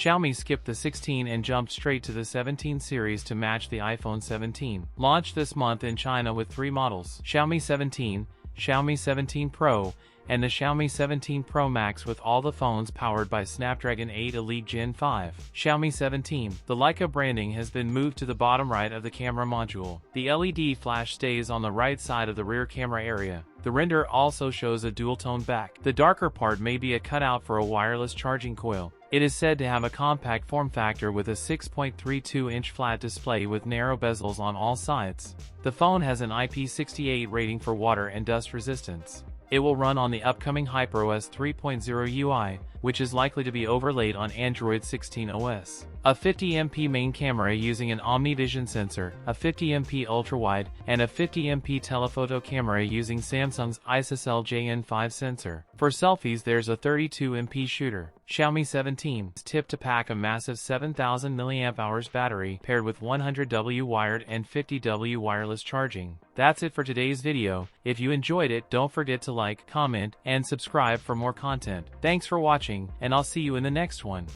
Xiaomi skipped the 16 and jumped straight to the 17 series to match the iPhone 17. Launched this month in China with 3 models: Xiaomi 17, Xiaomi 17 Pro, and the Xiaomi 17 Pro Max, with all the phones powered by Snapdragon 8 Elite Gen 5. Xiaomi 17. The Leica branding has been moved to the bottom right of the camera module. The LED flash stays on the right side of the rear camera area. The render also shows a dual-tone back. The darker part may be a cutout for a wireless charging coil. It is said to have a compact form factor with a 6.32-inch flat display with narrow bezels on all sides. The phone has an IP68 rating for water and dust resistance. It will run on the upcoming HyperOS 3.0 UI, which is likely to be overlaid on Android 16 OS. A 50MP main camera using an OmniVision sensor, a 50MP ultrawide, and a 50MP telephoto camera using Samsung's ISOCELL JN5 sensor. For selfies, there's a 32MP shooter. Xiaomi 17 is tipped to pack a massive 7000 mAh battery paired with 100W wired and 50W wireless charging. That's it for today's video. If you enjoyed it, don't forget to like, comment, and subscribe for more content. Thanks for watching, and I'll see you in the next one.